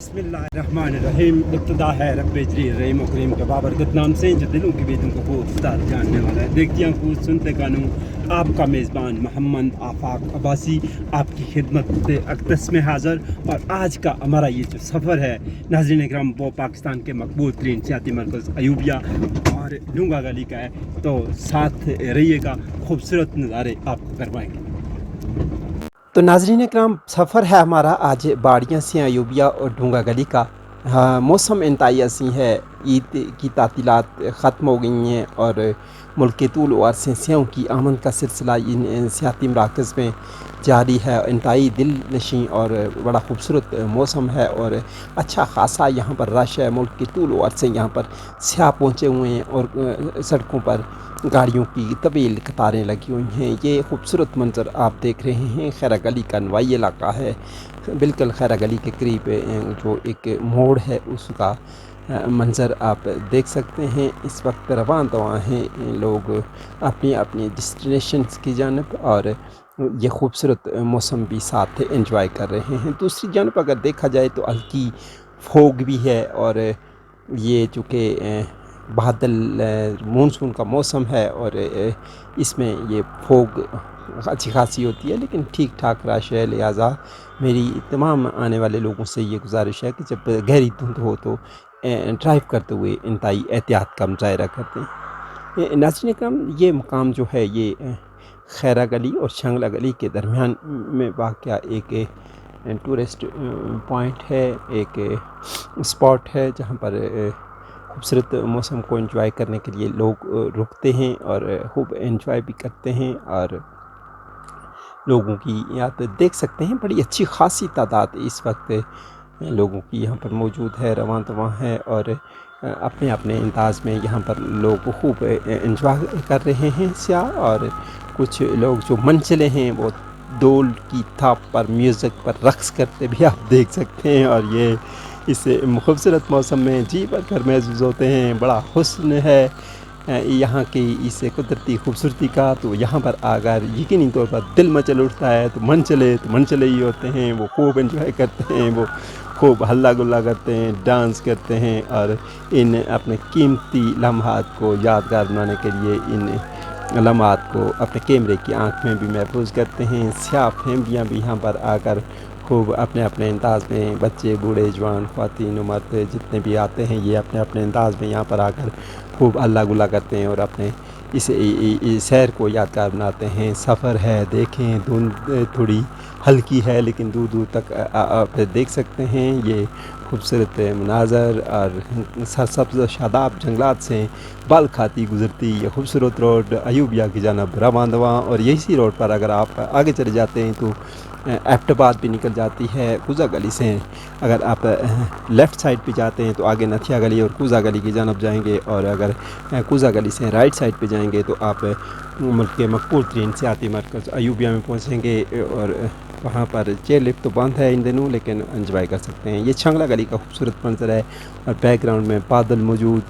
बिस्मिल्लाहिर्रहमानिर्रहीम। इब्तिदा है रब्बे जलील रहीम और करीम के बाबरकत नाम से जो दिलों की बेदों को खुदार जानने वाला है। देखती आंखों सुनते कानों, आपका मेज़बान मोहम्मद आफाक अब्बासी आपकी खिदमत अक़दस में हाज़िर। और आज का हमारा ये जो सफ़र है नाज़रीन इकराम, वो पाकिस्तान के मकबूल तरीन सियाती मरकज़ अयूबिया और डूंगा गली का है। तो साथ रहिएगा, खूबसूरत नज़ारे आपको करवाएंगे। तो नाज़रीन इकराम, सफ़र है हमारा आज बाड़ियाँ से अयूबिया और डूंगा गली का। हाँ, मौसम इंतहाई हसीन है। ईद की तातीलात ख़त्म हो गई हैं और मुल्क के तूल व अरसे सेओं की आमद का सिलसिला इन सियाती मराकज़ में जारी है। इंतहाई दिल नशीं और बड़ा खूबसूरत मौसम है और अच्छा खासा यहाँ पर रश है। मुल्क के तूल व अरसे यहाँ पर सियाह पहुँचे हुए हैं और सड़कों पर गाड़ियों की तवील कतारें लगी हुई हैं। ये खूबसूरत मंज़र आप देख रहे हैं खैरा गली का नवाई इलाका है। बिल्कुल खैरा गली के करीब जो एक मोड़ है उसका मंज़र आप देख सकते हैं। इस वक्त रवान दवा हैं लोग अपनी अपनी डेस्टिनेशंस की जानब और ये खूबसूरत मौसम भी साथ एंजॉय कर रहे हैं। दूसरी जानब अगर देखा जाए तो हल्की फोग भी है और ये चूँकि बादल मानसून का मौसम है और इसमें ये फोग अच्छी खासी होती है, लेकिन ठीक ठाक रश है। लिहाजा मेरी तमाम आने वाले लोगों से ये गुजारिश है कि जब गहरी धुंध हो तो ड्राइव करते हुए इंतहाई एहतियात का मुजाहरा करते हैं। नाज़रीन इकराम, ये मकाम जो है ये खैरा गली और शंगला गली के दरमियान में वाक़या एक टूरिस्ट पॉइंट है, एक स्पॉट है जहाँ पर खूबसूरत मौसम को एंजॉय करने के लिए लोग रुकते हैं और खूब एंजॉय भी करते हैं। और लोगों की आप देख सकते हैं बड़ी अच्छी खासी तादाद इस वक्त लोगों की यहाँ पर मौजूद है, रवां तवां है और अपने अपने अंदाज में यहाँ पर लोग खूब एंजॉय कर रहे हैं स्याह। और कुछ लोग जो मंचले हैं वो डोल की थाप पर म्यूज़िक पर रक़्स करते भी आप देख सकते हैं। और ये इस खूबसूरत मौसम में जी भर महसूस होते हैं। बड़ा हुस्न है यहाँ की इस कुदरती खूबसूरती का, तो यहाँ पर आकर यकीनी तौर पर दिल मचल उठता है। तो मनचले ही होते हैं, वो खूब एंजॉय करते हैं, वो खूब हल्ला गुल्ला करते हैं, डांस करते हैं और इन अपने कीमती लम्हात को यादगार बनाने के लिए इन लम्हात को अपने कैमरे की आंख में भी महफूज करते हैं। स्याह फैमिलियाँ भी यहाँ पर आकर खूब अपने अपने अंदाज में, बच्चे बूढ़े जवान ख़वातीन मर्द जितने भी आते हैं ये अपने अपने अंदाज में यहाँ पर आकर खूब हल्ला गुल्ला करते हैं और अपने इस सैर को यादगार बनाते हैं। सफ़र है, देखें धुंध थोड़ी हल्की है लेकिन दूर दूर तक आप देख सकते हैं ये खूबसूरत मनाज़र और सरसब्ज़ शादाब जंगलात से बाल खाती गुज़रती ये खूबसूरत रोड अयूबिया की जानब रवां दवां। और यही रोड पर अगर आप आगे चले जाते हैं तो एबटाबाद भी निकल जाती है कूज़ा गली से। अगर आप लेफ़्ट साइड पे जाते हैं तो आगे नथिया गली और कूज़ा गली की जानब जाएंगे और अगर कूज़ा गली से राइट साइड पे जाएंगे तो आप मुल्क के मकबूल तरीन सियाती मरकज़ अयूबिया में पहुँचेंगे। और वहाँ पर चेयर लिफ्ट तो बंद है इन दिनों, लेकिन एंजॉय कर सकते हैं। ये शंगला गली का खूबसूरत मंजर है और बैकग्राउंड में बादल मौजूद,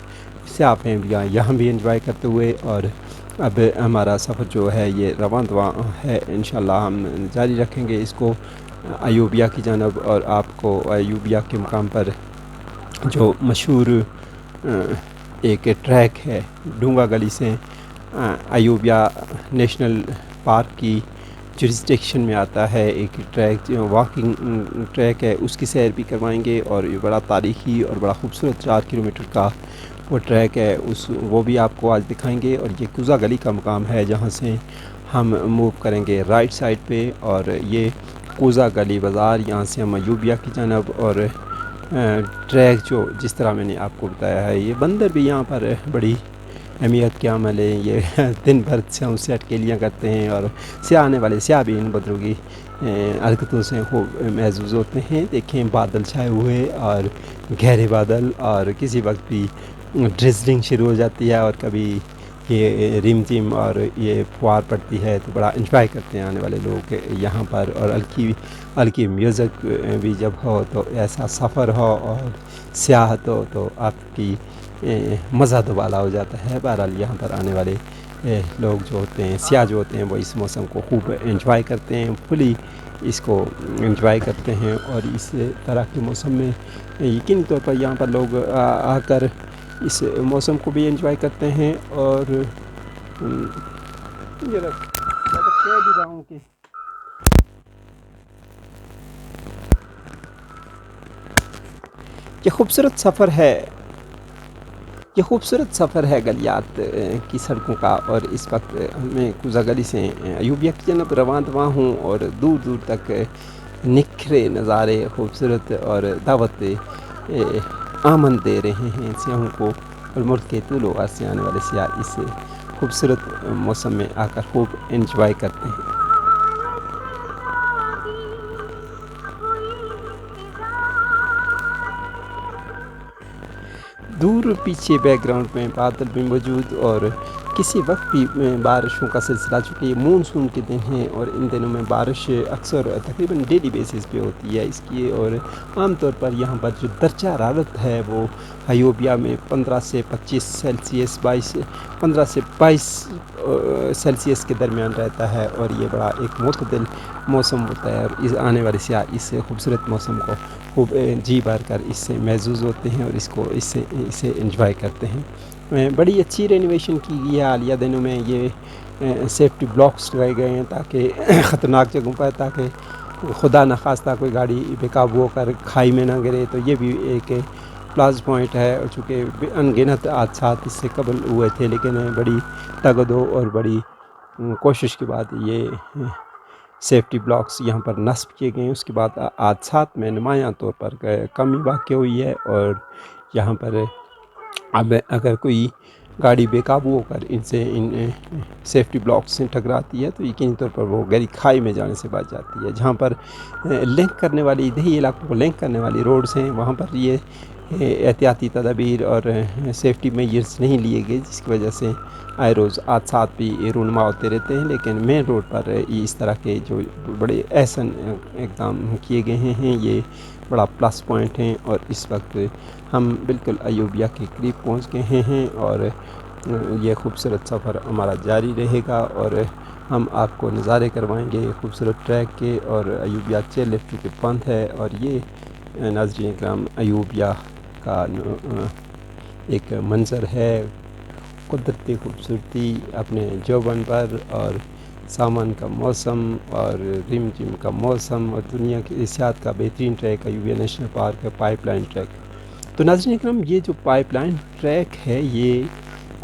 स्याह फैमिलियाँ यहाँ भी एंजॉय करते हुए। और अब हमारा सफ़र जो है ये रवां दवां है, इंशाल्लाह हम जारी रखेंगे इसको अयूबिया की जानब। और आपको अयूबिया के मुकाम पर जो मशहूर एक ट्रैक है डूंगा गली से अयूबिया नेशनल पार्क की जुरिस्डिक्शन में आता है, एक ट्रैक जो वॉकिंग ट्रैक है उसकी सैर भी करवाएंगे। और ये बड़ा तारीख़ी और बड़ा खूबसूरत 4 किलोमीटर का वो ट्रैक है, वो भी आपको आज दिखाएंगे। और ये कूज़ा गली का मुकाम है जहाँ से हम मूव करेंगे राइट साइड पे। और ये कूज़ा गली बाज़ार, यहाँ से हम अयूबिया की जानब। और ट्रैक जो जिस तरह मैंने आपको बताया है, ये बंदर भी यहाँ पर बड़ी अहमियत के अमल है। ये दिन भर स्याहों से अटकेलियाँ करते हैं और स्याह आने वाले स्याह भी इन बंदरों की हरकतों से खूब महसूस होते हैं। देखें बादल छाए हुए और गहरे बादल, और किसी वक्त भी ड्रिज़लिंग शुरू हो जाती है और कभी ये रिमझिम और ये फुहार पड़ती है, तो बड़ा एंजॉय करते हैं आने वाले लोग यहाँ पर। और हल्की म्यूज़िक भी जब हो तो ऐसा सफ़र हो और सियाहत हो तो आपकी मज़ा दोबाला हो जाता है। बहरहाल यहाँ पर आने वाले लोग जो होते हैं, सियाह जो होते हैं, वो इस मौसम को खूब एंजॉय करते हैं, फुली اس کو انجوائے کرتے ہیں، اور اس طرح کے موسم میں یقینی طور پر یہاں پر لوگ آ کر اس موسم کو بھی انجوائے کرتے ہیں۔ اور یہ کہہ بھی رہا ہوں کہ یہ خوبصورت سفر ہے گلیات کی سڑکوں کا، اور اس وقت میں کوزہ گلی سے ایوبیہ کی جانب رواں ہوں، اور دور دور تک نکھرے نظارے خوبصورت اور دعوت آمن دے رہے ہیں سیاحوں کو، اور ملک کے طول و عرض سے آنے والے سیاح اس خوبصورت موسم میں آ کر خوب انجوائے کرتے ہیں۔ دور پیچھے بیک گراؤنڈ میں بادل بھی موجود، اور کسی وقت بھی بارشوں کا سلسلہ، چونکہ یہ مونسون کے دن ہیں اور ان دنوں میں بارش اکثر تقریباً ڈیلی بیسس پہ ہوتی ہے اس کی، اور عام طور پر یہاں پر جو درجہ حرارت ہے وہ ایوبیہ میں 15 سے 25 سیلسیس 15 سے 22 سیلسیس کے درمیان رہتا ہے، اور یہ بڑا ایک معتدل موسم ہوتا ہے، اور آنے والے سیاح اس خوبصورت موسم کو خوب جی بھر کر اس سے محظوظ ہوتے ہیں، اور اسے انجوائے کرتے ہیں۔ بڑی اچھی رینویشن کی گئی ہے حالیہ دنوں میں، یہ سیفٹی بلاکس لگائے گئے ہیں تاکہ خطرناک جگہوں پر، تاکہ خدا نخواستہ کوئی گاڑی بے قابو ہو کر کھائی میں نہ گرے، تو یہ بھی ایک پلس پوائنٹ ہے، چونکہ ان گنت حادثات اس سے قبل ہوئے تھے، لیکن بڑی تگدو اور بڑی کوشش کے بعد یہ سیفٹی بلاکس یہاں پر نصب کیے گئے ہیں۔ اس کے بعد حادثات میں نمایاں طور پر کمی واقع ہوئی ہے، اور یہاں پر اب اگر کوئی گاڑی بے قابو ہو کر ان سیفٹی بلاکس سے ٹکراتی ہے تو یقینی طور پر وہ گہری کھائی میں جانے سے بچ جاتی ہے۔ جہاں پر لنک کرنے والی دیہی علاقوں کو لنک کرنے والی روڈز ہیں، وہاں پر یہ احتیاطی تدابیر اور سیفٹی میجرز نہیں لیے گئے، جس کی وجہ سے آئے روز حادثات بھی رونما ہوتے رہتے ہیں۔ لیکن مین روڈ پر اس طرح کے جو بڑے احسن اقدام کیے گئے ہیں، یہ بڑا پلس پوائنٹ ہیں، اور اس وقت ہم بالکل ایوبیہ کے قریب پہنچ گئے ہیں، اور یہ خوبصورت سفر ہمارا جاری رہے گا، اور ہم آپ کو نظارے کروائیں گے خوبصورت ٹریک کے، اور ایوبیہ چیئر لفٹ کے بند ہے، اور یہ ناظرین اکرام ایوبیہ کا ایک منظر ہے، قدرتی خوبصورتی اپنے جوبن پر، اور سامان کا موسم، اور رم جم کا موسم، اور دنیا کی سیاحت کا بہترین ٹریک ایوبیہ نیشنل پارک ہے، پائپ لائن ٹریک۔ تو ناظرین اکرام، یہ جو پائپ لائن ٹریک ہے یہ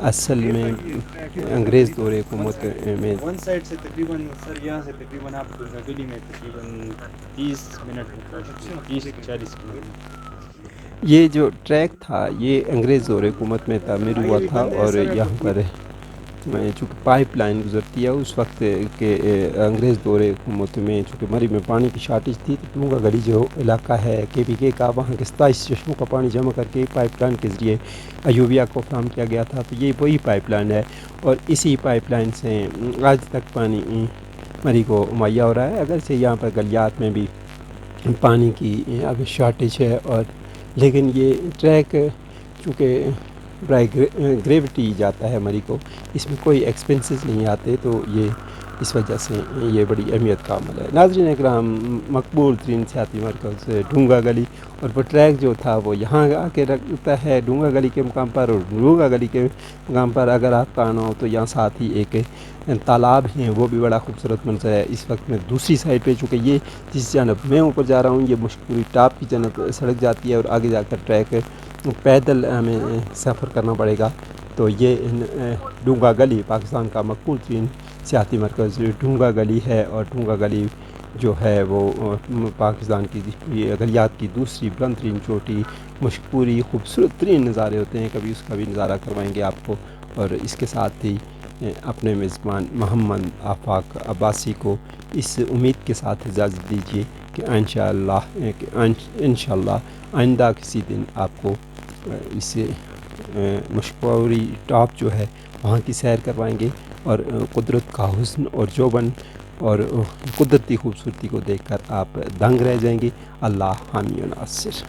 اصل میں انگریز دور حکومت میں ون سائڈ سے تقریباً سر یہاں سے تقریباً آپ کو گلی میں تقریباً 30 منٹ 30-40 منٹ۔ یہ جو ٹریک تھا یہ انگریز دور حکومت میں تعمیر ہوا تھا، اور یہاں پر چونکہ پائپ لائن گزرتی ہے اس وقت کے انگریز دور حکومت میں، چونکہ مری میں پانی کی شارٹیج تھی، تو ٹونگا گڑی جو علاقہ ہے KPK کا، وہاں کے 27 چشموں کا پانی جمع کر کے پائپ لائن کے ذریعے ایوبیہ کو فراہم کیا گیا تھا۔ تو یہ وہی پائپ لائن ہے، اور اسی پائپ لائن سے آج تک پانی مری کو مہیا ہو رہا ہے، اگرچہ یہاں پر گلیات میں بھی پانی کی اب شارٹیج ہے، اور لیکن یہ ٹریک چونکہ برائے گریوٹی جاتا ہے مری کو، اس میں کوئی ایکسپنسز نہیں آتے، تو یہ اس وجہ سے یہ بڑی اہمیت کا عمل ہے۔ ناظرین اکرام، مقبول ترین سیاحتی مرکز ڈونگا گلی، اور وہ ٹریک جو تھا وہ یہاں آ کے رکھتا ہے ڈونگا گلی کے مقام پر، اور ڈونگا گلی کے مقام پر اگر آپ کا آنا ہو تو یہاں ساتھ ہی ایک تالاب ہیں، وہ بھی بڑا خوبصورت منظر ہے۔ اس وقت میں دوسری سائڈ پہ، چونکہ یہ جس جانب میں اوپر جا رہا ہوں یہ مشکوری ٹاپ کی جانب سڑک جاتی ہے، اور آگے جا کر ٹریک پیدل ہمیں سفر کرنا پڑے گا۔ تو یہ ڈونگا گلی پاکستان کا مقبول ترین سیاحتی مرکز ڈونگا گلی ہے، اور ڈونگا گلی جو ہے وہ پاکستان کی گلیات کی دوسری بلند ترین چوٹی، مشکوری خوبصورت ترین نظارے ہوتے ہیں، کبھی اس کا بھی نظارہ کروائیں گے آپ کو۔ اور اس کے ساتھ ہی اپنے میزبان محمد آفاق عباسی کو اس امید کے ساتھ اجازت دیجیے کہ انشاءاللہ آئندہ کسی دن آپ کو اس مشکوری ٹاپ جو ہے وہاں کی سیر کروائیں گے، اور قدرت کا حسن اور جوبن اور قدرتی خوبصورتی کو دیکھ کر آپ دنگ رہ جائیں گے۔ اللہ حامی و ناصر۔